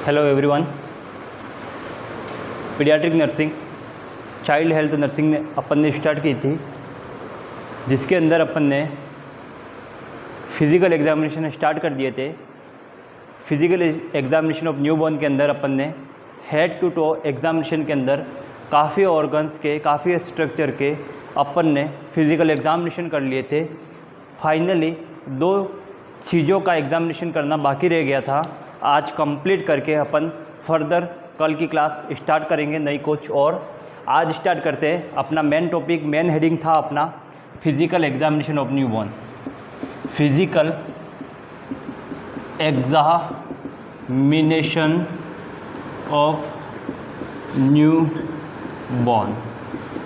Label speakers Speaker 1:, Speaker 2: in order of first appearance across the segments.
Speaker 1: Hello everyone. Paediatric nursing, child health nursing ने अपन ने start की थी, जिसके अंदर अपन ने फिज़िकल एग्जामिनेशन स्टार्ट कर दिए थे। फिज़िकल एग्जामिनेशन ऑफ न्यूबॉर्न के अंदर अपन ने हेड टू टो एग्जामिनेशन के अंदर काफ़ी ऑर्गन्स के, काफ़ी स्ट्रक्चर के अपन ने फिज़िकल एग्जामिनेशन कर लिए थे। फाइनली 2 चीज़ों का एग्जामिनेशन करना बाकी रह गया था। आज कंप्लीट करके अपन फर्दर कल की क्लास स्टार्ट करेंगे नई कुछ। और आज स्टार्ट करते हैं अपना मेन टॉपिक। मेन हेडिंग था अपना physical examination of newborn. Physical examination of newborn,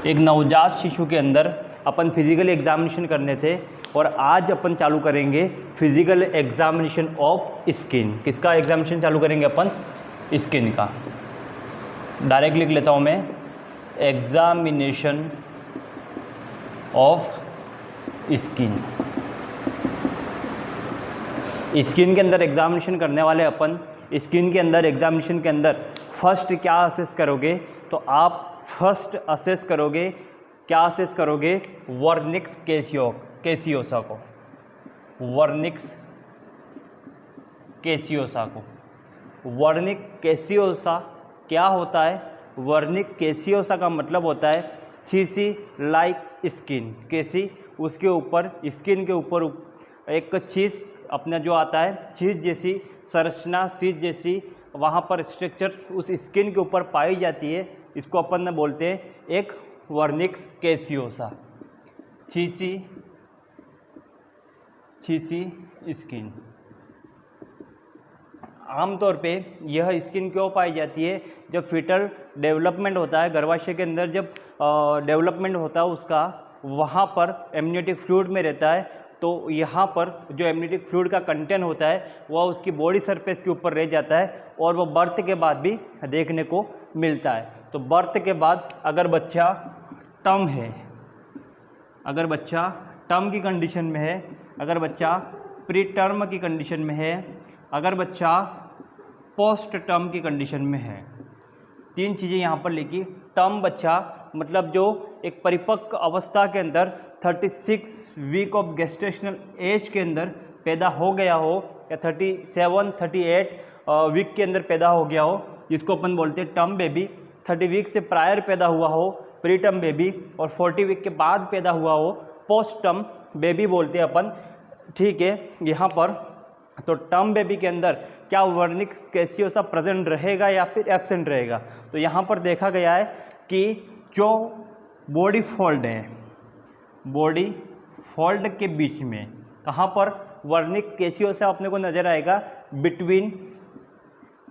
Speaker 1: एक नवजात शिशु के अंदर अपन फिज़िकल एग्जामिनेशन करने थे। और आज अपन चालू करेंगे फिज़िकल एग्जामिनेशन ऑफ स्किन। किसका एग्जामिनेशन चालू करेंगे अपन? स्किन का। डायरेक्ट लिख लेता हूँ मैं, एग्जामिनेशन ऑफ स्किन। स्किन के अंदर एग्जामिनेशन करने वाले अपन, स्किन के अंदर एग्जामिनेशन के अंदर फर्स्ट क्या असेस करोगे? तो आप फर्स्ट असेस करोगे, क्या असेस करोगे? वर्निक्स कैसियोसा को। वर्निक्स कैसियोसा को। वर्निक कैसियोसा क्या होता है? वर्निक कैसियोसा का मतलब होता है चीसी लाइक स्किन। कैसी? उसके ऊपर, स्किन के ऊपर एक चीज़ अपना जो आता है, चीज़ जैसी संरचना, चीज़ जैसी वहाँ पर स्ट्रक्चर्स उस स्किन के ऊपर पाई जाती है। इसको अपन ने बोलते हैं एक वर्निक्स कैसियोसा। Chassis skin. आमतौर पे यह स्किन क्यों पाई जाती है? जब फीटल डेवलपमेंट होता है, गर्भाशय के अंदर जब डेवलपमेंट होता है उसका, वहाँ पर एमनियोटिक फ्लूइड में रहता है। तो यहाँ पर जो एमनियोटिक फ्लूइड का कंटेंट होता है वह उसकी बॉडी सरफेस के ऊपर रह जाता है और वह बर्थ के बाद भी देखने को मिलता है। तो बर्थ के बाद अगर बच्चा टर्म है, अगर बच्चा टर्म की कंडीशन में है, अगर बच्चा प्री टर्म की कंडीशन में है, अगर बच्चा पोस्ट टर्म की कंडीशन में है, 3 चीज़ें यहाँ पर लिखी। टर्म बच्चा मतलब जो एक परिपक्व अवस्था के अंदर 36 वीक ऑफ गेस्टेशनल एज के अंदर पैदा हो गया हो, या 37-38 वीक के अंदर पैदा हो गया हो, जिसको अपन बोलते हैं टर्म बेबी। 30 वीक से प्रायर पैदा हुआ हो, प्री टर्म बेबी। और 40 वीक के बाद पैदा हुआ हो, पोस्ट टर्म बेबी बोलते हैं अपन। ठीक है, यहाँ पर तो टर्म बेबी के अंदर क्या वर्निक्स कैसियोसा प्रेजेंट रहेगा या फिर एब्सेंट रहेगा? तो यहाँ पर देखा गया है कि जो बॉडी फोल्ड है, बॉडी फोल्ड के बीच में कहाँ पर वर्निक कैसियोसा अपने को नजर आएगा? Between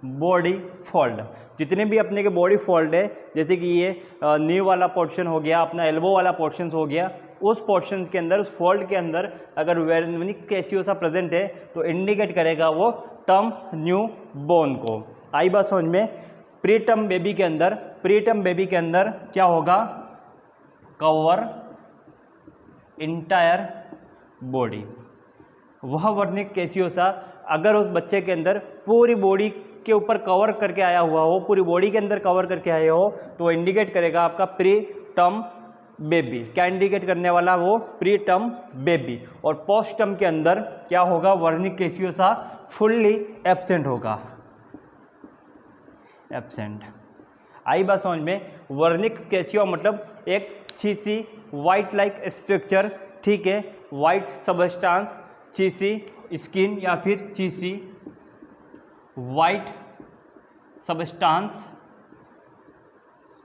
Speaker 1: body fold. जितने भी अपने के बॉडी फोल्ड है, जैसे कि ये नी वाला पोर्शन हो गया, अपना एल्बो वाला पोर्शन हो गया, उस पोर्शन के अंदर, उस फोल्ड के अंदर अगर वर्निक कैसियोसा प्रेजेंट है तो इंडिकेट करेगा वो टर्म न्यू बोन को। आई बात समझ में? प्री टर्म बेबी के अंदर, प्री टर्म बेबी के अंदर क्या होगा? Cover entire body. वह वर्निक कैसियोसा अगर उस बच्चे के अंदर पूरी बॉडी के ऊपर कवर करके आया हुआ हो, पूरी बॉडी के अंदर कवर करके आया हो, तो इंडिकेट करेगा आपका प्री टर्म बेबी। क्या इंडिकेट करने वाला? वो प्री टर्म बेबी। और पोस्ट टर्म के अंदर क्या होगा? वर्निक कैसियोसा फुल्ली एब्सेंट होगा। एब्सेंट। आई बात समझ में? वर्निक कैसियो मतलब एक चीसी वाइट लाइक स्ट्रक्चर। ठीक है, वाइट सबस्टांस, चीसी स्किन या फिर चीसी वाइट सबस्टांस।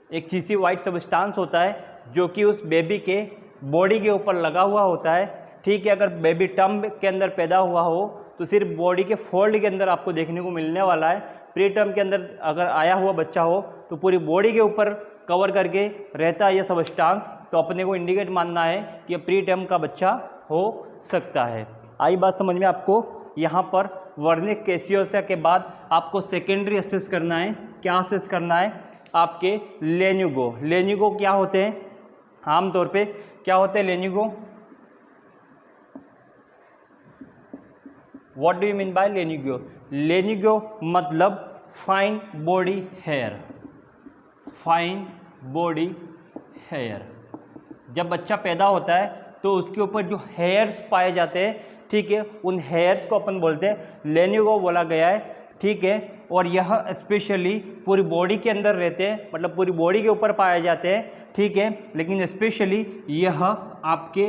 Speaker 1: एक चीसी वाइट सबस्टांस होता है जो कि उस बेबी के बॉडी के ऊपर लगा हुआ होता है। ठीक है, अगर बेबी टर्म के अंदर पैदा हुआ हो तो सिर्फ बॉडी के फोल्ड के अंदर आपको देखने को मिलने वाला है। प्री टर्म के अंदर अगर आया हुआ बच्चा हो तो पूरी बॉडी के ऊपर कवर करके रहता है यह सबस्टांस। तो अपने को इंडिकेट मानना है कि यह प्री टर्म का बच्चा हो सकता है। आई बात समझ में आपको? यहाँ पर वर्निक कैसियोसा के बाद आपको सेकेंडरी असेस करना है। क्या असेस करना है? आपके लेन्यूगो। लेन्यूगो क्या होते हैं? आमतौर पे क्या होते हैं lanugo? What do you mean by lanugo? Lanugo मतलब fine body hair, fine body hair. जब बच्चा पैदा होता है तो उसके ऊपर जो हेयर्स पाए जाते हैं, ठीक है, उन हेयर्स को अपन बोलते हैं लेनिगो बोला गया है, ठीक है। और यह स्पेशली पूरी बॉडी के अंदर रहते हैं, मतलब पूरी बॉडी के ऊपर पाए जाते हैं, ठीक है, लेकिन स्पेशली यह आपके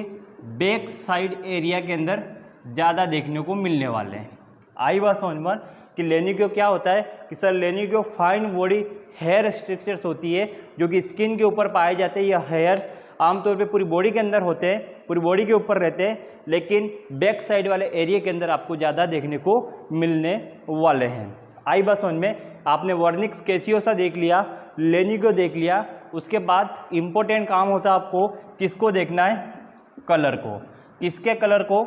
Speaker 1: बैक साइड एरिया के अंदर ज़्यादा देखने को मिलने वाले हैं। आई बात समझ में कि लेनिगो क्या होता है कि sir lanugo fine body hair structures होती है जो कि स्किन के ऊपर पाए जाते हैं। यह हेयर्स आमतौर पे पूरी बॉडी के अंदर होते हैं, पूरी बॉडी के ऊपर रहते हैं, लेकिन बैक साइड वाले एरिया के अंदर आपको ज़्यादा देखने को मिलने वाले हैं। आई बात समझ में। आपने वर्निक्स कैसियोसा देख लिया, लेनिगो देख लिया, उसके बाद इम्पोर्टेंट काम होता है आपको किसको देखना है, कलर को। किसके कलर को,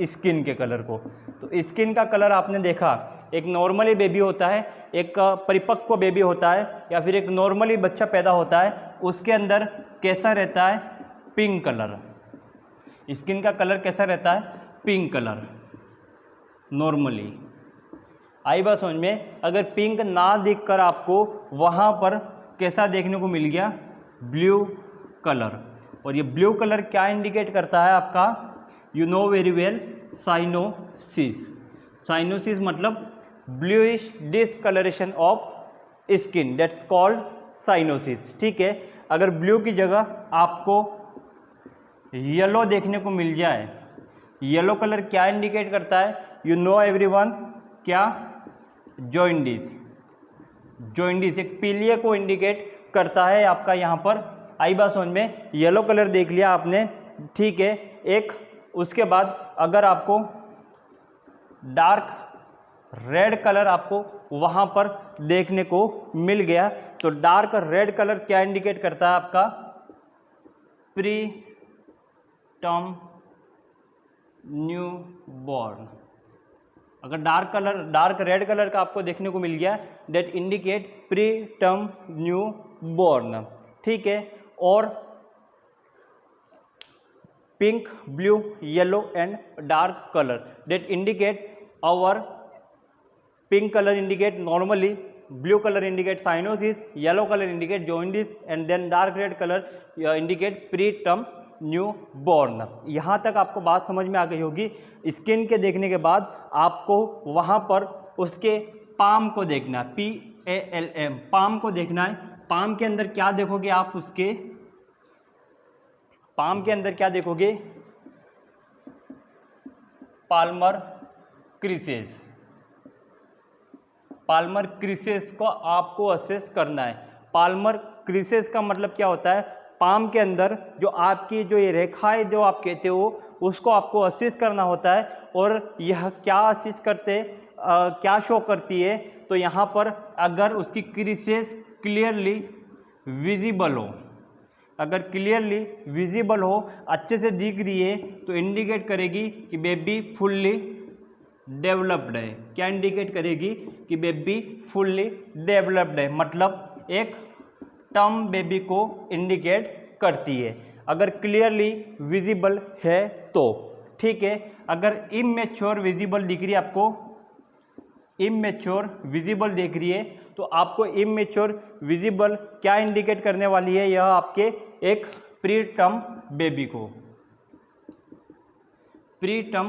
Speaker 1: स्किन के कलर को। तो स्किन का कलर आपने देखा, एक नॉर्मली बेबी होता है, एक परिपक्व बेबी होता है, या फिर एक नॉर्मली बच्चा पैदा होता है, उसके अंदर कैसा रहता है, पिंक कलर। स्किन का कलर कैसा रहता है, पिंक कलर नॉर्मली। आई बात समझ में। अगर पिंक ना दिखकर आपको वहाँ पर कैसा देखने को मिल गया, ब्लू कलर। और ये ब्लू कलर क्या इंडिकेट करता है आपका, you know very well, cyanosis. Cyanosis मतलब bluish discolouration of skin, that's called cyanosis, ठीक है। अगर ब्लू की जगह आपको येलो देखने को मिल जाए, येलो कलर क्या इंडिकेट करता है, यू नो एवरीवन, क्या, जॉइंडिस। जॉइंडिस एक पीलिया को इंडिकेट करता है आपका यहाँ पर। आई बात समझ में। येलो कलर देख लिया आपने, ठीक है। एक उसके बाद अगर आपको डार्क रेड कलर आपको वहाँ पर देखने को मिल गया, तो डार्क रेड कलर क्या इंडिकेट करता है आपका, प्री टर्म न्यू बॉर्न। अगर डार्क रेड कलर का आपको देखने को मिल गया, that indicate pre term new born, ठीक है। और pink, blue, yellow and dark colour, that indicate our pink color indicate normally, blue color indicate cyanosis, yellow color indicate jaundice, and then dark red color indicate preterm newborn। यहाँ तक आपको बात समझ में आ गई होगी। स्किन के देखने के बाद आपको वहाँ पर उसके पाम को देखना है, PALM, पाम को देखना है। पाम के अंदर क्या देखोगे आप, उसके पाम के अंदर क्या देखोगे, पाल्मर क्रीसेस। पाल्मर क्रीसेस को आपको असेस करना है। पाल्मर क्रीसेस का मतलब क्या होता है, पाम के अंदर जो आपकी जो ये रेखाएं जो आप कहते हो उसको आपको असेस करना होता है। और यह क्या असेस करते, क्या शो करती है, तो यहाँ पर अगर उसकी क्रीसेस क्लियरली विजिबल हो, अगर क्लियरली विजिबल हो, अच्छे से दिख रही है, तो इंडिकेट करेगी कि बेबी फुल्ली डेवलप्ड है। क्या इंडिकेट करेगी कि बेबी फुल्ली डेवलप्ड है, मतलब एक टर्म बेबी को इंडिकेट करती है, अगर क्लियरली विजिबल है तो, ठीक है। अगर इमेच्योर विजिबल दिख रही है आपको, इमेच्योर विजिबल देख रही है, तो आपको इमेच्योर विजिबल क्या इंडिकेट करने वाली है, यह आपके एक प्री टर्म बेबी को, प्री टर्म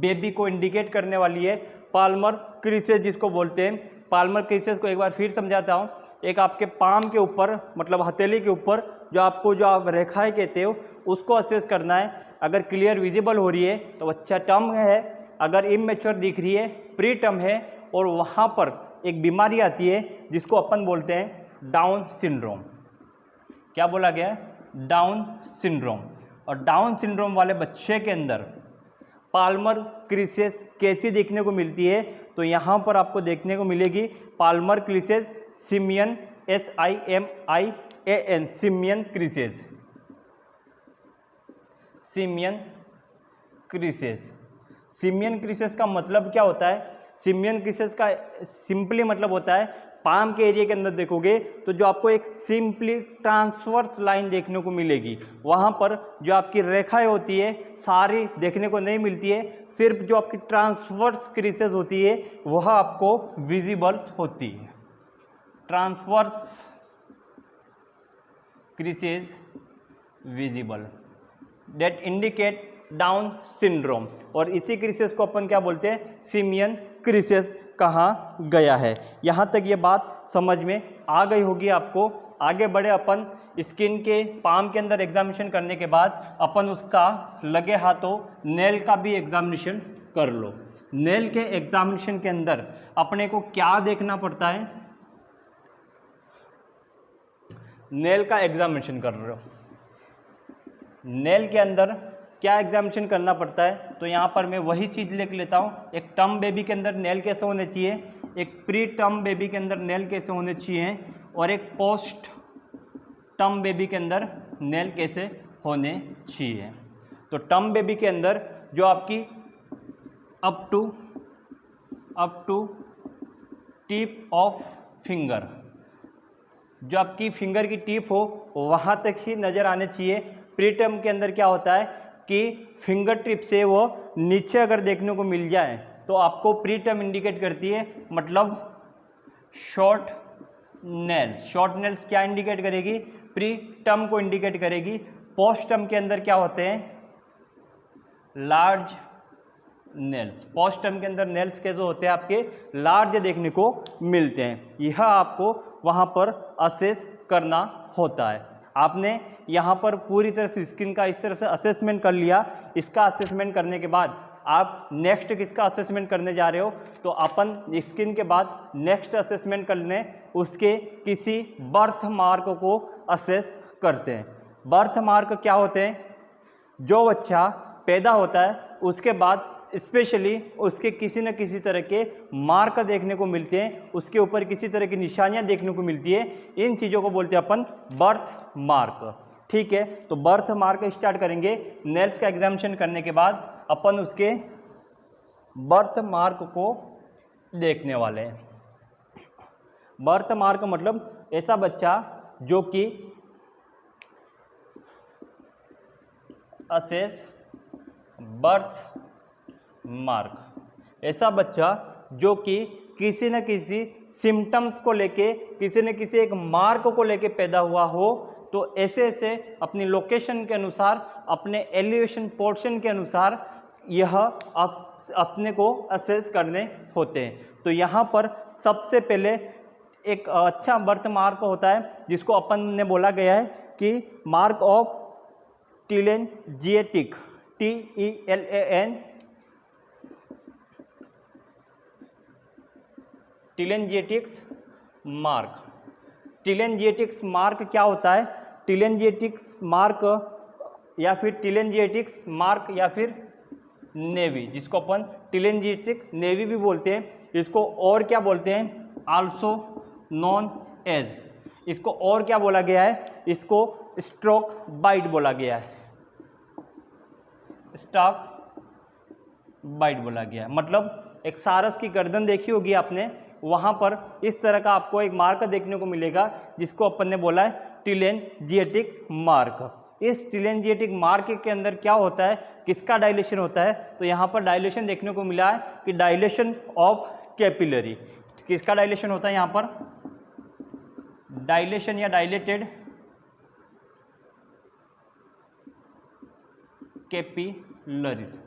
Speaker 1: बेबी को इंडिकेट करने वाली है। पाल्मर क्रीसेस जिसको बोलते हैं, पाल्मर क्रीसेस को एक बार फिर समझाता हूँ। एक आपके पाम के ऊपर, मतलब हथेली के ऊपर जो आपको जो आप रेखाएं कहते हो उसको असेस करना है। अगर क्लियर विजिबल हो रही है तो अच्छा टर्म है, अगर इमेच्योर दिख रही है प्री टर्म है। और वहाँ पर एक बीमारी आती है जिसको अपन बोलते हैं डाउन सिंड्रोम। क्या बोला गया है, डाउन सिंड्रोम। और डाउन सिंड्रोम वाले बच्चे के अंदर पाल्मर क्रीसेस कैसी देखने को मिलती है, तो यहाँ पर आपको देखने को मिलेगी palmar creases simian, SIMIAN, simian creases, simian creases. Simian creases का मतलब क्या होता है, सिमियन क्रिसेस का सिंपली मतलब होता है, पाम के एरिया के अंदर देखोगे तो जो आपको एक सिंपली ट्रांसवर्स लाइन देखने को मिलेगी, वहाँ पर जो आपकी रेखाएं होती है सारी देखने को नहीं मिलती है, सिर्फ जो आपकी ट्रांसवर्स क्रिसेस होती है वह आपको विजिबल होती है। Transverse creases visible that indicate Down syndrome, और इसी क्रिसेस को अपन क्या बोलते हैं, सिमियन क्रिसेस कहा गया है। यहाँ तक ये बात समझ में आ गई होगी आपको। आगे बढ़े अपन, स्किन के पाम के अंदर एग्जामिनेशन करने के बाद अपन उसका लगे हाथों नेल का भी एग्जामिनेशन कर लो। नेल के एग्जामिनेशन के अंदर अपने को क्या देखना पड़ता है, नेल का एग्जामिनेशन कर रहे हो, नेल के अंदर क्या एग्जामिनेशन करना पड़ता है, तो यहाँ पर मैं वही चीज़ लेके लेता हूँ। एक टर्म बेबी के अंदर नेल कैसे होने चाहिए, एक प्री टर्म बेबी के अंदर नेल कैसे होने चाहिए, और एक पोस्ट टर्म बेबी के अंदर नेल कैसे होने चाहिए। तो टर्म बेबी के अंदर जो आपकी up to tip of finger, जो आपकी फिंगर की टिप हो वहाँ तक ही नज़र आने चाहिए। प्री टर्म के अंदर क्या होता है कि फिंगर टिप से वो नीचे अगर देखने को मिल जाए तो आपको प्री टर्म इंडिकेट करती है, मतलब शॉर्ट नेल्स। शॉर्ट नेल्स क्या इंडिकेट करेगी, प्री टर्म को इंडिकेट करेगी। पोस्ट टर्म के अंदर क्या होते हैं, लार्ज नेल्स। पोस्ट टर्म के अंदर नेल्स कैसे होते हैं, आपके लार्ज देखने को मिलते हैं। यह आपको वहाँ पर असेस करना होता है। आपने यहाँ पर पूरी तरह से स्किन का इस तरह से असेसमेंट कर लिया। इसका असेसमेंट करने के बाद आप नेक्स्ट किसका असेसमेंट करने जा रहे हो, तो अपन स्किन के बाद नेक्स्ट असेसमेंट करने उसके किसी बर्थ मार्क को असेस करते हैं। बर्थ मार्क क्या होते हैं, जो बच्चा पैदा होता है उसके बाद स्पेशली उसके किसी न किसी तरह के मार्क देखने को मिलते हैं, उसके ऊपर किसी तरह की निशानियां देखने को मिलती है। इन चीज़ों को बोलते हैं अपन बर्थ मार्क। ठीक है, तो बर्थ मार्क स्टार्ट करेंगे। नेल्स का एग्जामिनेशन करने के बाद अपन उसके बर्थ मार्क को देखने वाले हैं। बर्थ मार्क मतलब ऐसा बच्चा जो कि असेस बर्थ मार्क, ऐसा बच्चा जो कि किसी न किसी सिम्टम्स को लेके, किसी न किसी एक मार्क को लेके पैदा हुआ हो, तो ऐसे ऐसे अपनी लोकेशन के अनुसार, अपने एलिवेशन पोर्शन के अनुसार यह अपने को असेस करने होते हैं। तो यहाँ पर सबसे पहले एक अच्छा बर्थ मार्क होता है जिसको अपन ने बोला गया है कि mark of telangiectatic, TELAN telangiectatics mark. Telangiectatics mark क्या होता है, टेलेंजिएटिक्स मार्क या फिर टेलेंजिएटिक्स मार्क या फिर नेवी, जिसको अपन टेलेंजिएटिक्स नेवी भी बोलते हैं, इसको और क्या बोलते हैं, आल्सो नॉन एज, इसको और क्या बोला गया है, इसको स्ट्रोक बाइट बोला गया है, स्टॉक बाइट बोला गया है। मतलब एक सारस की गर्दन देखी होगी आपने, वहाँ पर इस तरह का आपको एक मार्क देखने को मिलेगा जिसको अपन ने बोला है टेलेंजिएटिक मार्क। इस टेलेंजिएटिक मार्क के अंदर क्या होता है, किसका डायलेशन होता है, तो यहाँ पर डायलेशन देखने को मिला है कि डायलेशन ऑफ कैपिलरी। किसका डायलेशन होता है यहाँ पर, डायलेशन या डायलेटेड कैपिलरीज।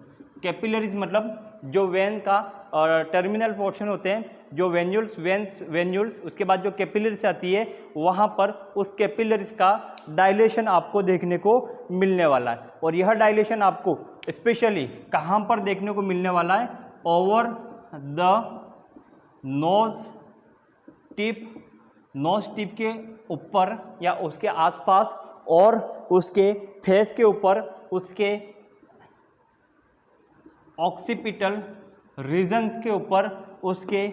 Speaker 1: कैपिलरीज मतलब जो वेन का और टर्मिनल पोर्शन होते हैं, जो वेन्यूल्स, वेन्यूल्स, उसके बाद जो कैपिलरीज आती है, वहाँ पर उस कैपिलरीज का डायलेशन आपको देखने को मिलने वाला है। और यह डायलेशन आपको स्पेशली कहाँ पर देखने को मिलने वाला है, over the nose tip, knows tip के ऊपर या उसके आसपास, और उसके फेस के ऊपर, उसके ऑक्सीपिटल रीजन्स के ऊपर, उसके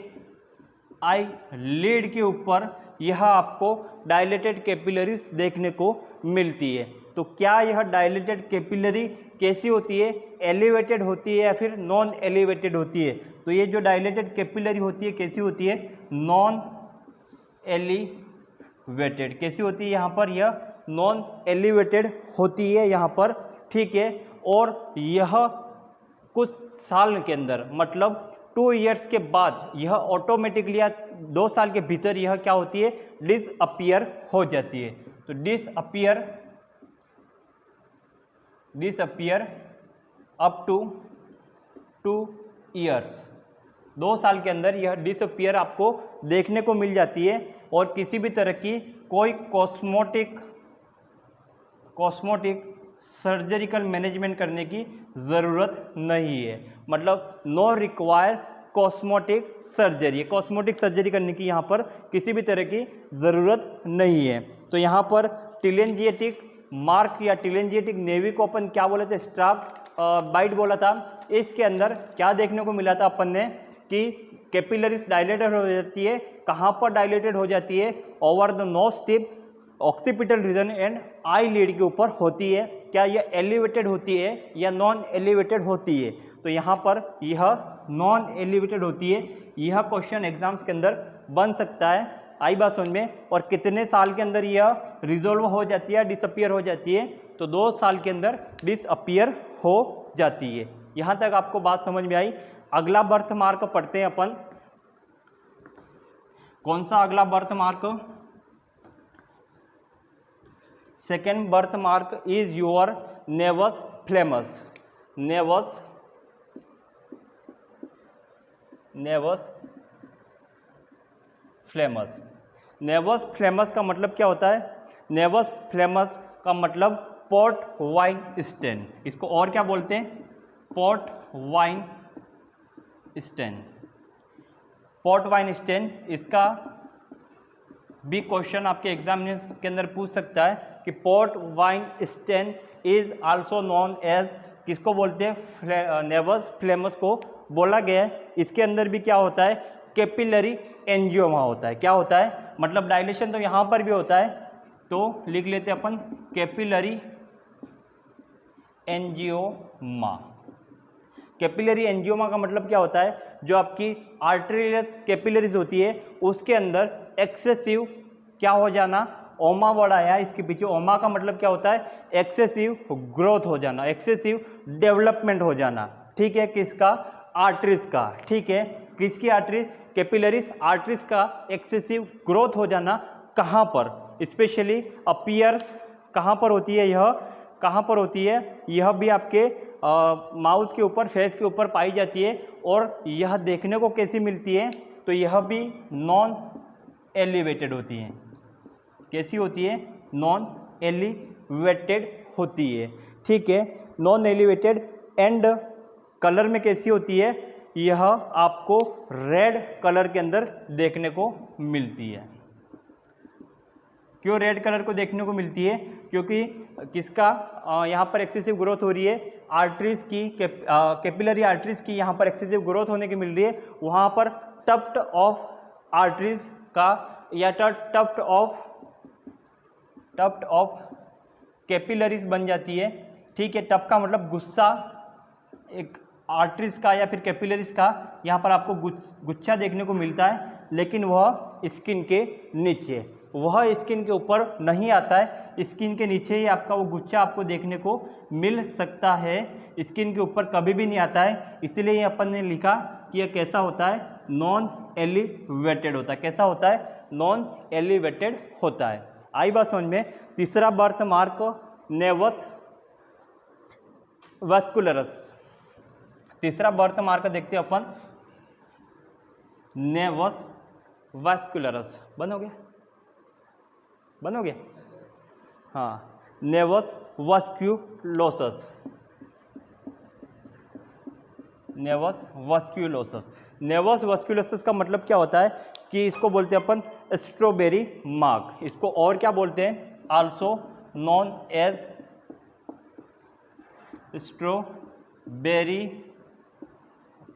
Speaker 1: आई लिड के ऊपर, यह आपको डायलेटेड कैपिलरीज देखने को मिलती है। तो क्या यह डायलेटेड कैपिलरी कैसी होती है, एलिवेटेड होती है या फिर नॉन एलिवेटेड होती है, तो ये जो डायलेटेड कैपिलरी होती है कैसी होती है, नॉन एलिवेटेड। कैसी होती है यहाँ पर, यह नॉन एलिवेटेड होती है यहाँ पर, ठीक है। और यह कुछ साल के अंदर मतलब 2 ईयर्स के बाद यह ऑटोमेटिकली या 2 साल के भीतर यह क्या होती है, डिसअपियर हो जाती है। तो डिसअपियर अप टू 2 ईयर्स, 2 साल के अंदर यह डिसअपियर आपको देखने को मिल जाती है और किसी भी तरह की कोई कॉस्मेटिक सर्जरिकल मैनेजमेंट करने की ज़रूरत नहीं है। मतलब no require cosmetic surgery, cosmetic surgery करने की यहाँ पर किसी भी तरह की ज़रूरत नहीं है। तो यहाँ पर टेलेंजिएटिक मार्क या टेलेंजिएटिक नेवी को अपन क्या बोला था, स्ट्राप बाइट बोला था। इसके अंदर क्या देखने को मिला था अपन ने कि कैपिलरीज डायलेटेड हो जाती है। कहाँ पर डायलेटेड हो जाती है, over the nose tip, occipital region and eyelid के ऊपर होती है। क्या यह एलिवेटेड होती है या नॉन एलिवेटेड होती है, तो यहाँ पर यह नॉन एलिवेटेड होती है। यह क्वेश्चन एग्जाम्स के अंदर बन सकता है, आई बात समझ में। और कितने साल के अंदर यह रिजोल्व हो जाती है, डिसअपियर हो जाती है, तो 2 साल के अंदर डिसअपियर हो जाती है। यहाँ तक आपको बात समझ में आई। अगला बर्थ मार्क पढ़ते हैं अपन। कौन सा अगला birth mark, second birth mark is your naevus flammeus. Naevus flammeus का मतलब क्या होता है, नेवस फ्लेमस का मतलब पोर्ट वाइन स्टेन। इसको और क्या बोलते हैं, पोर्ट वाइन स्टेन। इसका भी क्वेश्चन आपके एग्जामिनेशन के अंदर पूछ सकता है कि port wine stain is also known as, किसको बोलते हैं, नेवस फ्लेमस को बोला गया है। इसके अंदर भी क्या होता है, कैपिलरी एंजियोमा होता है। क्या होता है, मतलब डायलेशन तो यहाँ पर भी होता है, तो लिख लेते हैं अपन कैपिलरी एंजियोमा। कैपिलरी एंजियोमा का मतलब क्या होता है, जो आपकी आर्टेरियस कैपिलरीज होती है उसके अंदर एक्सेसिव क्या हो जाना, ओमा वर्ड आया है इसके पीछे। ओमा का मतलब क्या होता है, एक्सेसिव ग्रोथ हो जाना, एक्सेसिव डेवलपमेंट हो जाना, ठीक है। किसका, आर्टरीज का, ठीक है। किसकी आर्टरीज, कैपिलरीज आर्टरीज का एक्सेसिव ग्रोथ हो जाना। कहाँ पर, स्पेशली अपीयर्स कहाँ पर होती है, यह कहाँ पर होती है, यह भी आपके माउथ के ऊपर, फेस के ऊपर पाई जाती है। और यह देखने को कैसी मिलती है, तो यह भी नॉन एलिवेटेड होती है। कैसी होती है, नॉन एलिवेटेड होती है, ठीक है। नॉन एलिवेटेड एंड कलर में कैसी होती है, यह आपको रेड कलर के अंदर देखने को मिलती है। क्यों रेड कलर को देखने को मिलती है, क्योंकि किसका यहाँ पर एक्सेसिव ग्रोथ हो रही है, आर्टरीज की, कैपिलरी आर्टरीज की यहाँ पर एक्सेसिव ग्रोथ होने की मिल रही है। वहाँ पर टफ्ट ऑफ आर्टरीज का या टफ्ट ऑफ कैपिलरीज बन जाती है, ठीक है। टफ का मतलब गुस्सा, एक आर्टरीज का या फिर कैपिलरीज का यहाँ पर आपको गुच्छा देखने को मिलता है, लेकिन वह स्किन के नीचे, वह स्किन के ऊपर नहीं आता है। स्किन के नीचे ही आपका वो गुच्छा आपको देखने को मिल सकता है, स्किन के ऊपर कभी भी नहीं आता है। इसलिए ये अपन ने लिखा कि यह कैसा होता है, नॉन एलिवेटेड होता है। कैसा होता है, नॉन एलिवेटेड होता है। आई बात समझ में। तीसरा बर्थ मार्क नेवस वास्कुलरस। तीसरा बर्थ मार्क देखते हैं अपन, नेवस वास्कुलरस। बनोगे हाँ, नेवस वास्कुलोसस। नेवस वास्कुलोसस का मतलब क्या होता है कि इसको बोलते हैं अपन स्ट्रॉबेरी मार्क। इसको और क्या बोलते हैं, also known as strawberry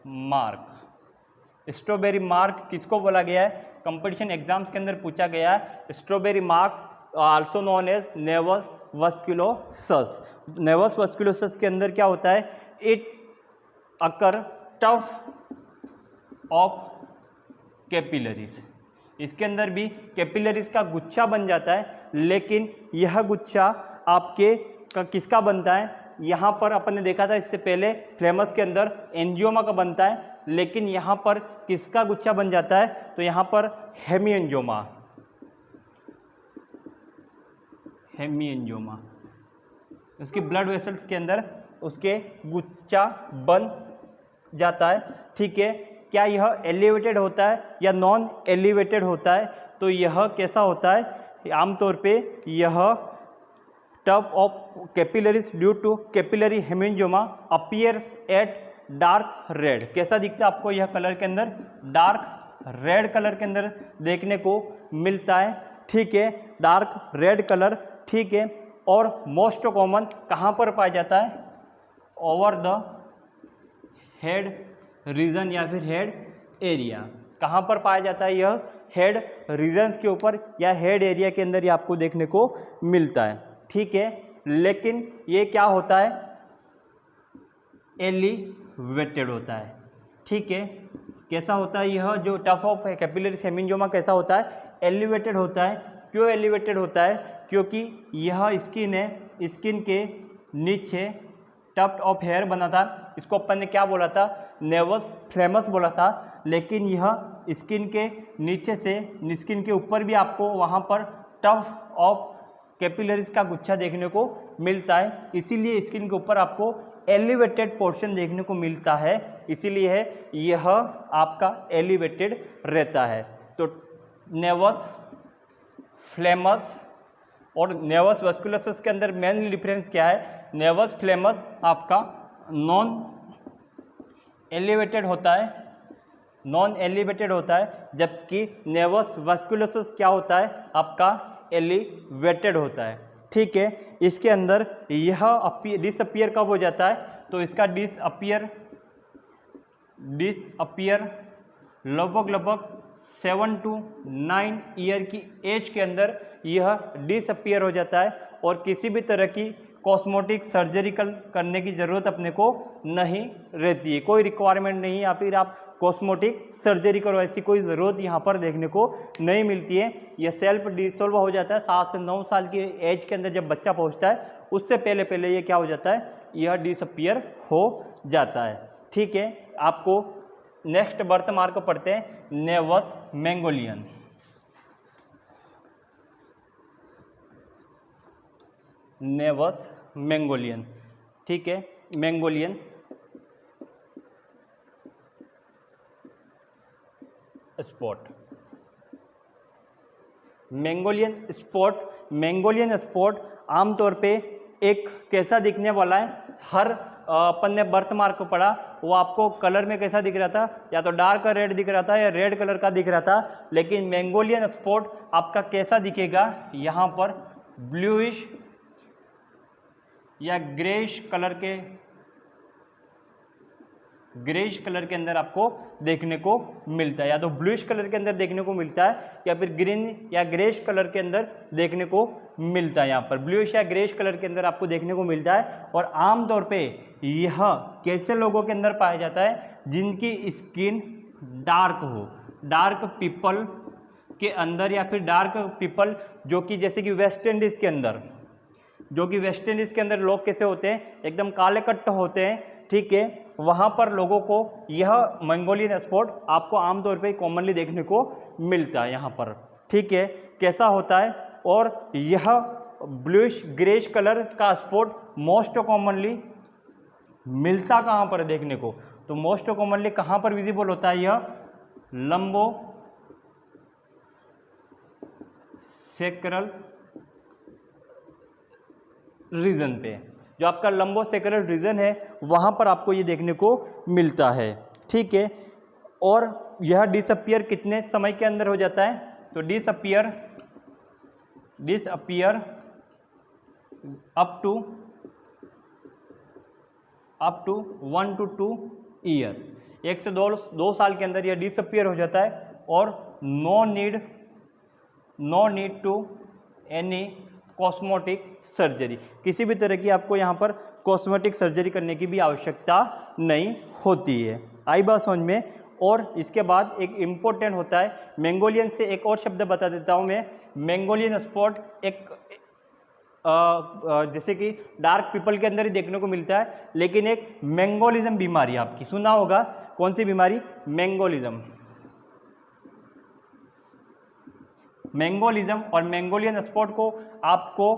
Speaker 1: mark. Strawberry mark किसको बोला गया है, कंपटीशन एग्जाम्स के अंदर पूछा गया है। Strawberry marks also known as naevus vasculosus. Naevus vasculosus के अंदर क्या होता है, it occur tuft of capillaries. इसके अंदर भी कैपिलरीज का गुच्छा बन जाता है, लेकिन यह गुच्छा आपके किसका बनता है, यहाँ पर अपन ने देखा था इससे पहले फ्लेमस के अंदर एंजियोमा का बनता है, लेकिन यहाँ पर किसका गुच्छा बन जाता है, तो यहाँ पर हेमिएंजियोमा, हेमिएंजियोमा उसकी ब्लड वेसल्स के अंदर उसके गुच्छा बन जाता है। ठीक है, क्या यह एलिवेटेड होता है या नॉन एलिवेटेड होता है, तो यह कैसा होता है, आमतौर पे यह tuft of capillaries due to capillary haemangioma appears at dark red. कैसा दिखता है आपको यह कलर के अंदर, डार्क रेड कलर के अंदर देखने को मिलता है। ठीक है, डार्क रेड कलर। ठीक है, और मोस्ट कॉमन कहाँ पर पाया जाता है, ओवर द हेड रीजन या फिर हेड एरिया। कहाँ पर पाया जाता है, यह हेड रीजन्स के ऊपर या हेड एरिया के अंदर ये आपको देखने को मिलता है। ठीक है, लेकिन ये क्या होता है, एलिवेटेड होता है। ठीक है, कैसा होता है यह जो टफ ऑफ कैपिलरी हेमिएंजियोमा कैसा होता है, एलिवेटेड होता है। क्यों एलिवेटेड होता है, क्योंकि यह स्किन है, स्किन के नीचे टफ्ट ऑफ हेयर बना था, इसको अपन ने क्या बोला था, नेवस फ्लेमस बोला था, लेकिन यह स्किन के नीचे से स्किन के ऊपर भी आपको वहाँ पर टफ ऑफ कैपिलरीज का गुच्छा देखने को मिलता है, इसीलिए स्किन के ऊपर आपको एलिवेटेड पोर्शन देखने को मिलता है, इसीलिए यह आपका एलिवेटेड रहता है। तो नेवस फ्लेमस और नेवस वास्कुलस के अंदर मेन डिफरेंस क्या है, नेवस फ्लेमस आपका नॉन एलिवेटेड होता है, नॉन एलिवेटेड होता है, जबकि नेवस वास्कुलस क्या होता है, आपका एलिवेटेड होता है। ठीक है, इसके अंदर यह डिसअपियर कब हो जाता है, तो इसका डिसअपियर लगभग 7 to 9 ईयर की एज के अंदर यह डिसअपियर हो जाता है, और किसी भी तरह की कॉस्मेटिक सर्जरी करने की ज़रूरत अपने को नहीं रहती है, कोई रिक्वायरमेंट नहीं है या फिर आप कॉस्मेटिक सर्जरी करो, ऐसी कोई ज़रूरत यहाँ पर देखने को नहीं मिलती है। यह सेल्फ डिसॉल्व हो जाता है 7 से 9 साल की एज के अंदर, जब बच्चा पहुँचता है उससे पहले ये क्या हो जाता है, यह डिसअपियर हो जाता है। ठीक है, आपको नेक्स्ट बर्थ मार्क पढ़ते हैं, नेवस मैंगोलियन। नेवस मैंगोलियन, ठीक है, मैंगोलियन स्पॉट, मैंगोलियन स्पॉट आमतौर पे एक कैसा दिखने वाला है, हर अपन ने बर्थ मार्क पढ़ा वो आपको कलर में कैसा दिख रहा था, या तो डार्क रेड दिख रहा था या रेड कलर का दिख रहा था, लेकिन मैंगोलियन स्पॉट आपका कैसा दिखेगा, यहाँ पर ब्लूइश या ग्रेइश कलर के अंदर आपको देखने को मिलता है, या तो ब्लूइश कलर के अंदर देखने को मिलता है या फिर ग्रीन या ग्रेइश कलर के अंदर देखने को मिलता है। यहाँ पर ब्लूइश या ग्रेइश कलर के अंदर आपको देखने को मिलता है, और आमतौर पे यह कैसे लोगों के अंदर पाया जाता है, जिनकी स्किन डार्क हो, डार्क पीपल के अंदर, या फिर डार्क पीपल जो कि जैसे कि वेस्ट इंडीज़ के अंदर लोग कैसे होते हैं, एकदम काले कट्ट होते हैं। ठीक है, वहाँ पर लोगों को यह मैंगोलियन स्पॉट आपको आमतौर पे कॉमनली देखने को मिलता है यहाँ पर। ठीक है, कैसा होता है, और यह ब्लूइश ग्रेइश कलर का स्पॉट मोस्ट कॉमनली मिलता कहाँ पर देखने को, तो मोस्ट कॉमनली कहाँ पर विजिबल होता है, यह लंबो सेक्रल रीजन पे, जो आपका लंबो सेक्रल रीजन है वहाँ पर आपको ये देखने को मिलता है। ठीक है, और यह डिसअपियर कितने समय के अंदर हो जाता है, तो disappear up to 1 to 2 year, 1 से 2 साल के अंदर यह डिसअपियर हो जाता है, और no need to any cosmetic surgery, किसी भी तरह की आपको यहाँ पर कॉस्मेटिक सर्जरी करने की भी आवश्यकता नहीं होती है। आई बात समझ में, और इसके बाद एक इम्पोर्टेंट होता है मेंगोलियन से एक और शब्द बता देता हूँ मैं। मेंगोलियन स्पॉट एक जैसे कि डार्क पीपल के अंदर ही देखने को मिलता है, लेकिन एक मेंगोलिज्म बीमारी आपकी सुना होगा। कौन सी बीमारी? मेंगोलिज्म। मेंगोलिज्म और मेंगोलियन स्पॉट को आपको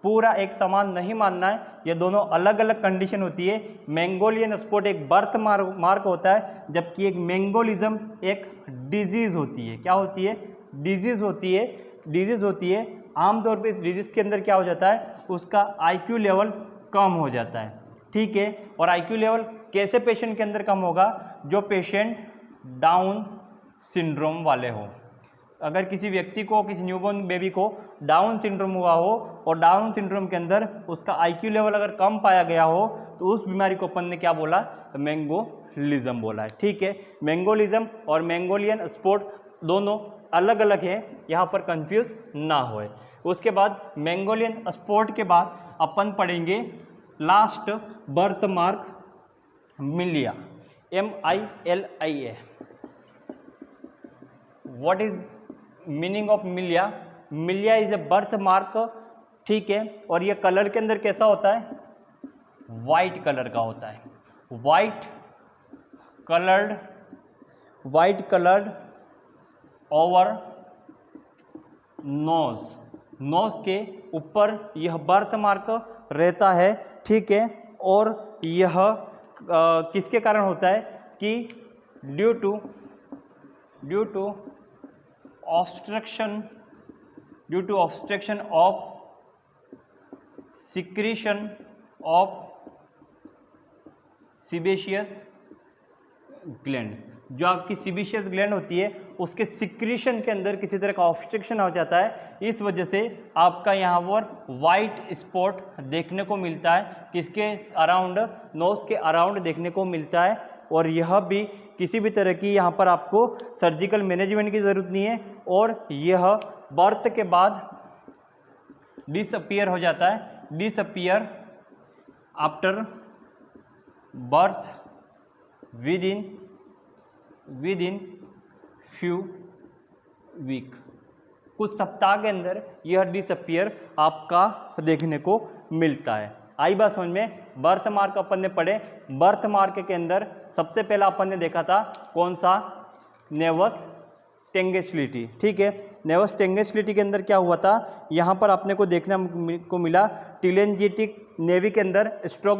Speaker 1: पूरा एक समान नहीं मानना है, ये दोनों अलग अलग कंडीशन होती है। मेंगोलियन स्पॉट एक बर्थ मार्क होता है, जबकि एक मेंगोलिज्म एक डिजीज होती है। क्या होती है? डिजीज होती है। डिजीज होती है। आमतौर पे इस डिजीज के अंदर क्या हो जाता है, उसका IQ लेवल कम हो जाता है, ठीक है। और IQ लेवल कैसे पेशेंट के अंदर कम होगा? जो पेशेंट डाउन सिंड्रोम वाले हो। अगर किसी व्यक्ति को, किसी न्यूबॉर्न बेबी को डाउन सिंड्रोम हुआ हो और डाउन सिंड्रोम के अंदर उसका IQ लेवल अगर कम पाया गया हो, तो उस बीमारी को अपन ने क्या बोला? मेंगोलिज्म बोला है, ठीक है। मेंगोलिज्म और मेंगोलियन स्पॉट दोनों अलग अलग हैं, यहाँ पर कंफ्यूज ना होए। उसके बाद मेंगोलियन स्पॉट के बाद अपन पढ़ेंगे लास्ट बर्थ मार्क मिलिया, MILIA। What is meaning of मिलिया? मिलिया इज ए बर्थ मार्क, ठीक है। और ये कलर के अंदर कैसा होता है? वाइट कलर का होता है। वाइट कलर्ड ओवर नोज के ऊपर यह बर्थ मार्क रहता है, ठीक है। और यह किसके कारण होता है? कि due to obstruction of secretion of sebaceous gland. जो आपकी सीबेशियस ग्लैंड होती है, उसके सिक्रीशन के अंदर किसी तरह का ऑब्स्ट्रक्शन हो जाता है। इस वजह से आपका यहाँ पर वाइट स्पॉट देखने को मिलता है, किसके अराउंड? नोज के अराउंड देखने को मिलता है। और यह भी किसी भी तरह की यहाँ पर आपको सर्जिकल मैनेजमेंट की ज़रूरत नहीं है, और यह बर्थ के बाद डिसअपीयर हो जाता है। Disappear after birth within few week. कुछ सप्ताह के अंदर यह डिसअपीयर आपका देखने को मिलता है। आई बात समझ में? बर्थ मार्क अपन ने पढ़े। बर्थ मार्क के अंदर सबसे पहला अपन ने देखा था कौन सा? नेवस टेंगेसिलिटी, ठीक है। नेवस टेंगेसिलिटी के अंदर क्या हुआ था? यहाँ पर आपने को देखने को मिला टिलेंजिटिक नेवी के अंदर स्ट्रोक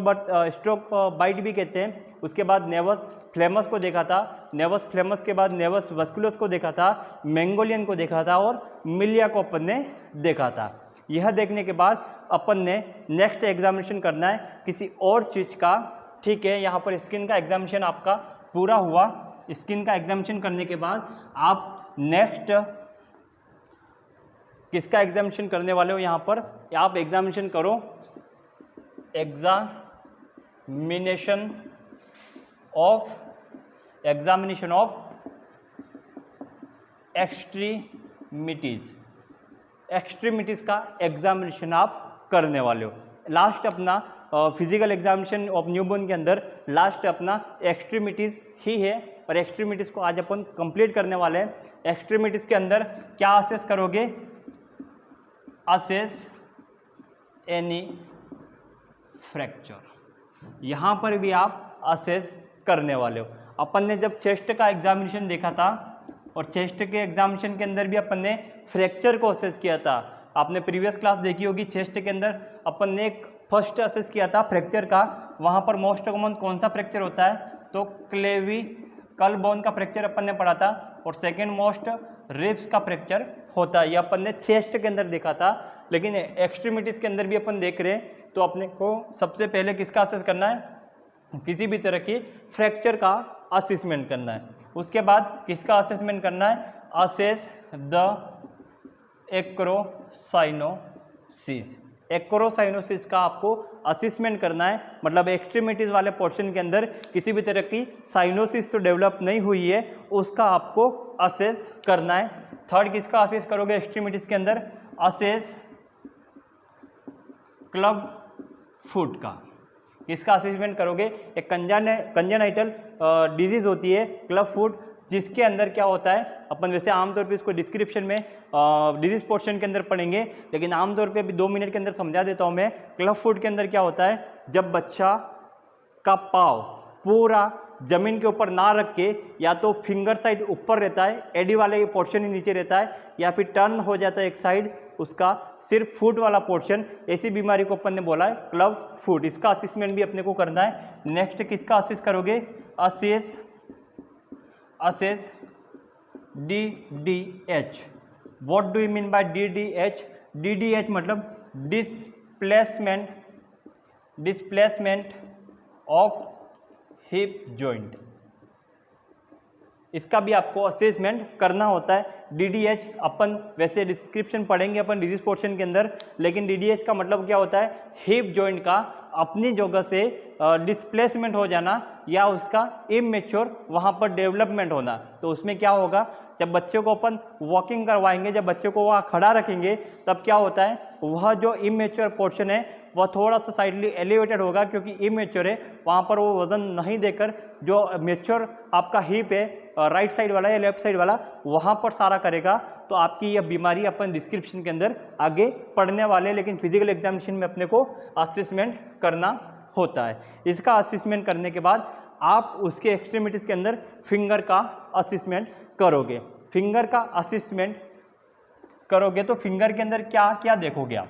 Speaker 1: बाइट भी कहते हैं। उसके बाद नेवस फ्लेमस को देखा था। नेवस फ्लेमस के बाद नेवस वस्कुलस को देखा था, मेंगोलियन को देखा था, और मिलिया को अपन ने देखा था। यह देखने के बाद अपन ने नेक्स्ट एग्जामिनेशन करना है किसी और चीज़ का, ठीक है। यहाँ पर स्किन का एग्जामिनेशन आपका पूरा हुआ। स्किन का एग्जामिनेशन करने के बाद आप नेक्स्ट किसका एग्जामिनेशन करने वाले हो? यहाँ पर आप एग्जामिनेशन करो एग्जामिनेशन ऑफ एक्सट्रीमिटीज़ का एग्जामिनेशन आप करने वाले हो। लास्ट अपना फिजिकल एग्जामिनेशन ऑफ न्यूबॉर्न के अंदर लास्ट अपना एक्सट्रीमिटीज़ ही है, और एक्सट्रीमिटीज़ को आज अपन कंप्लीट करने वाले हैं। एक्सट्रीमिटीज़ के अंदर क्या असेस करोगे? Assess any fracture. यहाँ पर भी आप असेस करने वाले हो। अपन ने जब चेस्ट का एग्जामिनेशन देखा था, और चेस्ट के एग्जामिनेशन के अंदर भी अपन ने फ्रैक्चर को असेस किया था। आपने प्रीवियस क्लास देखी होगी, चेस्ट के अंदर अपन ने एक फर्स्ट असेस किया था फ्रैक्चर का। वहाँ पर मोस्ट कॉमन कौन सा फ्रैक्चर होता है? तो क्लेविकल बोन का फ्रैक्चर अपन ने पढ़ा था, और सेकेंड मोस्ट रिब्स का फ्रैक्चर होता है। ये अपन ने चेस्ट के अंदर देखा था, लेकिन एक्सट्रीमिटीज़ के अंदर भी अपन देख रहे हैं। तो अपने को सबसे पहले किसका असेस करना है? किसी भी तरह की फ्रैक्चर का असेसमेंट करना है। उसके बाद किसका असेसमेंट करना है? असेस द एक्रोसाइनोसिस का आपको असेसमेंट करना है। मतलब एक्सट्रीमिटीज़ वाले पोर्शन के अंदर किसी भी तरह की साइनोसिस तो डेवलप नहीं हुई है, उसका आपको असेस करना है। थर्ड किसका असेस करोगे एक्सट्रीमिटीज़ के अंदर? असेस क्लब फुट का। किसका असेसमेंट करोगे? एक कंजेनाइटल डिजीज़ होती है क्लब फुट, जिसके अंदर क्या होता है, अपन वैसे आमतौर पे इसको डिस्क्रिप्शन में डिजीज पोर्शन के अंदर पढ़ेंगे, लेकिन आमतौर पे अभी 2 मिनट के अंदर समझा देता हूँ मैं। क्लब फुट के अंदर क्या होता है, जब बच्चा का पाँव पूरा जमीन के ऊपर ना रख के या तो फिंगर साइड ऊपर रहता है, एडी वाले पोर्शन ही नीचे रहता है, या फिर टर्न हो जाता है एक साइड, उसका सिर्फ फुट वाला पोर्शन, ऐसी बीमारी को अपन ने बोला है क्लब फुट। इसका असेसमेंट भी अपने को करना है। नेक्स्ट किसका असेस करोगे? Assess DDH। What do you mean bye DDH? DDH मतलब डिस्प्लेसमेंट ऑफ हिप जॉइंट। इसका भी आपको असेसमेंट करना होता है। DDH अपन वैसे डिस्क्रिप्शन पढ़ेंगे अपन डिजीज पोर्शन के अंदर, लेकिन DDH का मतलब क्या होता है? हिप जॉइंट का अपनी जगह से डिस्प्लेसमेंट हो जाना या उसका इमेच्योर वहाँ पर डेवलपमेंट होना। तो उसमें क्या होगा, जब बच्चे को अपन वॉकिंग करवाएंगे, जब बच्चे को वहाँ खड़ा रखेंगे, तब क्या होता है, वह जो इमेच्योर पोर्शन है वह थोड़ा सा साइडली एलिवेटेड होगा, क्योंकि इमेच्योर है, वहाँ पर वो वजन नहीं देकर जो मेच्योर आपका हिप है राइट साइड वाला या लेफ्ट साइड वाला, वहाँ पर सारा करेगा। तो आपकी यह बीमारी अपन डिस्क्रिप्शन के अंदर आगे पढ़ने वाले, लेकिन फिजिकल एग्जामिनेशन में अपने को असेसमेंट करना होता है। इसका असेसमेंट करने के बाद आप उसके एक्सट्रीमिटीज़ के अंदर फिंगर का असेसमेंट करोगे। फिंगर का असेसमेंट करोगे तो फिंगर के अंदर क्या क्या देखोगे आप,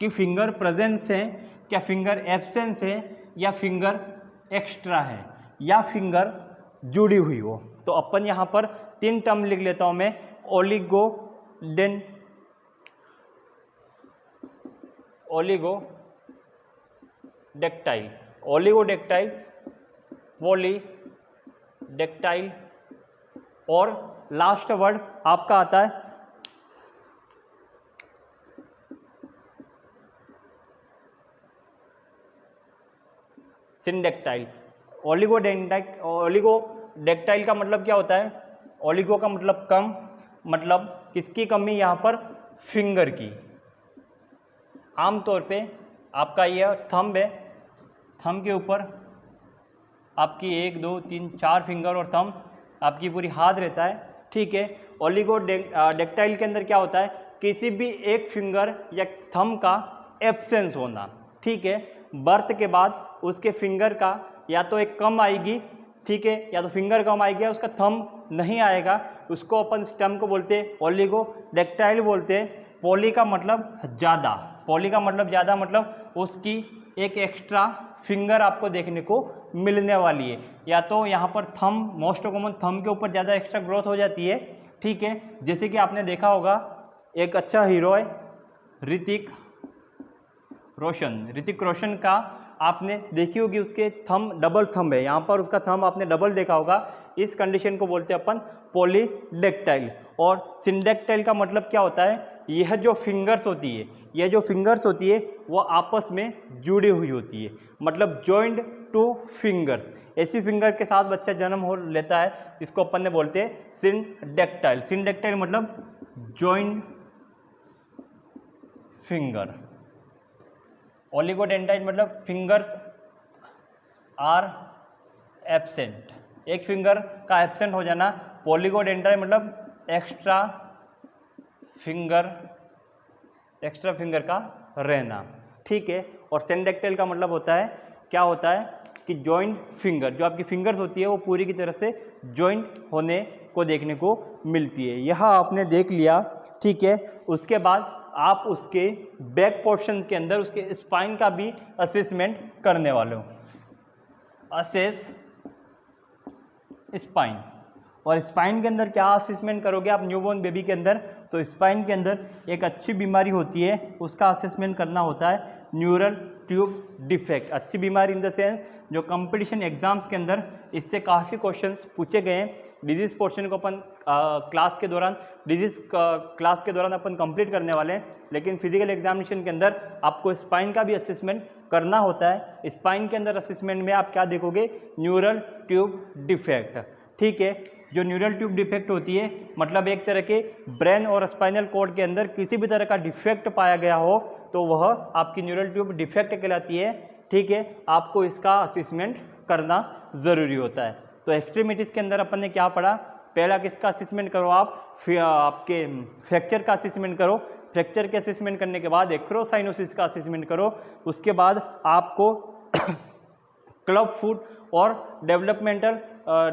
Speaker 1: कि फिंगर प्रेजेंस है, क्या फिंगर एब्सेंस है, या फिंगर एक्स्ट्रा है, या फिंगर जुड़ी हुई हो। तो अपन यहाँ पर 3 टर्म लिख लेता हूँ मैं। ओलिगोडेक्टाइल, पॉलीडेक्टाइल, और लास्ट वर्ड आपका आता है सिंडेक्टाइल। ओलिगोडेक्टाइल का मतलब क्या होता है? ओलिगो का मतलब कम, मतलब किसकी कमी? यहाँ पर फिंगर की। आमतौर पे आपका यह थंब है, थंब के ऊपर आपकी 1 2 3 4 फिंगर और थंब आपकी पूरी हाथ रहता है, ठीक है। ओलिगोडेक्टाइल के अंदर क्या होता है? किसी भी एक फिंगर या थंब का एब्सेंस होना, ठीक है। बर्थ के बाद उसके फिंगर का या तो एक कम आएगी, ठीक है, या तो फिंगर कम आएगी या उसका थंब नहीं आएगा, उसको अपन इस टर्म को बोलते हैं ओलिगोडेक्टाइल बोलते हैं। पॉली का मतलब ज़्यादा, पॉली का मतलब ज़्यादा, मतलब उसकी एक एक्स्ट्रा फिंगर आपको देखने को मिलने वाली है, या तो यहाँ पर थंब, मोस्ट कॉमन थंब के ऊपर ज़्यादा एक्स्ट्रा ग्रोथ हो जाती है, ठीक है। जैसे कि आपने देखा होगा एक अच्छा हीरो है ऋतिक रोशन का आपने देखी होगी, उसके थंब डबल थंब है, यहाँ पर उसका थंब आपने डबल देखा होगा। इस कंडीशन को बोलते हैं अपन पॉलीडेक्टाइल। और सिंडेक्टाइल का मतलब क्या होता है? यह जो फिंगर्स होती है वो आपस में जुड़ी हुई होती है, मतलब जॉइंट टू फिंगर्स। ऐसी फिंगर के साथ बच्चा जन्म हो लेता है, इसको अपन ने बोलते हैं सिंडेक्टाइल। सिंडेक्टाइल मतलब जॉइंट फिंगर। ओलिगोडेक्टाइल मतलब फिंगर्स आर एब्सेंट, एक फिंगर का एब्सेंट हो जाना। पॉलीगोडेक्टाइल मतलब एक्स्ट्रा फिंगर का रहना, ठीक है। और सिंडेक्टाइल का मतलब होता है, क्या होता है कि जॉइंट फिंगर, जो आपकी फिंगर्स होती है वो पूरी की तरह से जॉइंट होने को देखने को मिलती है। यह आपने देख लिया, ठीक है। उसके बाद आप उसके बैक पोर्शन के अंदर उसके स्पाइन का भी असेसमेंट करने वाले हो। असेस स्पाइन, और स्पाइन के अंदर क्या असेसमेंट करोगे आप न्यूबॉर्न बेबी के अंदर? तो स्पाइन के अंदर एक अच्छी बीमारी होती है, उसका असेसमेंट करना होता है न्यूरल ट्यूब डिफेक्ट। अच्छी बीमारी इन द सेंस जो कंपटीशन एग्जाम्स के अंदर इससे काफ़ी क्वेश्चंस पूछे गए हैं। डिजीज़ पोर्शन को अपन क्लास के दौरान अपन कंप्लीट करने वाले हैं, लेकिन फिजिकल एग्जामिनेशन के अंदर आपको स्पाइन का भी असेसमेंट करना होता है। स्पाइन के अंदर असेसमेंट में आप क्या देखोगे? न्यूरल ट्यूब डिफेक्ट, ठीक है। जो न्यूरल ट्यूब डिफेक्ट होती है मतलब एक तरह के ब्रेन और स्पाइनल कॉर्ड के अंदर किसी भी तरह का डिफेक्ट पाया गया हो तो वह आपकी न्यूरल ट्यूब डिफेक्ट कहलाती है। ठीक है, आपको इसका असेसमेंट करना ज़रूरी होता है। तो एक्सट्रीमिटीज़ के अंदर अपन ने क्या पढ़ा, पहला किसका असेसमेंट करो आप, फिर आपके फ्रैक्चर का असेसमेंट करो, फ्रैक्चर के असेसमेंट करने के बाद एक्रोसाइनोसिस का असेसमेंट करो, उसके बाद आपको क्लब फुट और developmental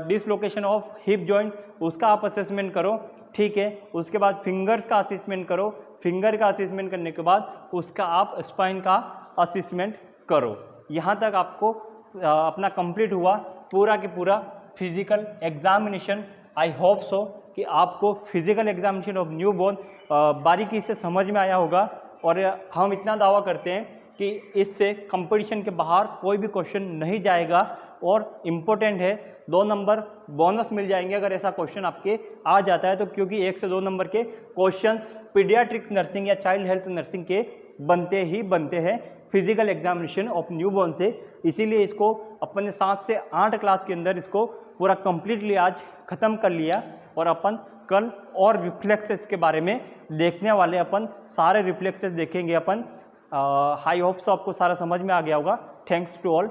Speaker 1: dislocation of hip joint उसका आप असेसमेंट करो, ठीक है। उसके बाद फिंगर्स का असेसमेंट करो, फिंगर का असेसमेंट करने के बाद उसका आप स्पाइन का असेसमेंट करो। यहाँ तक आपको अपना कंप्लीट हुआ पूरा के पूरा physical examination. I hope so कि आपको physical examination of new born बारीकी से समझ में आया होगा, और हम इतना दावा करते हैं कि इससे कंपटीशन के बाहर कोई भी क्वेश्चन नहीं जाएगा, और इम्पोर्टेंट है 2 नंबर बोनस मिल जाएंगे अगर ऐसा क्वेश्चन आपके आ जाता है तो, क्योंकि 1 से 2 नंबर के क्वेश्चंस पीडियाट्रिक नर्सिंग या चाइल्ड हेल्थ नर्सिंग के बनते ही बनते हैं physical examination of new born से। इसीलिए इसको अपन ने 7 से 8 क्लास के अंदर इसको पूरा कंप्लीटली आज ख़त्म कर लिया, और अपन कल और रिफ्लेक्सेस के बारे में देखने वाले, अपन सारे रिफ्लेक्सेस देखेंगे अपन। आई होप सो आपको सारा समझ में आ गया होगा। Thanks to all.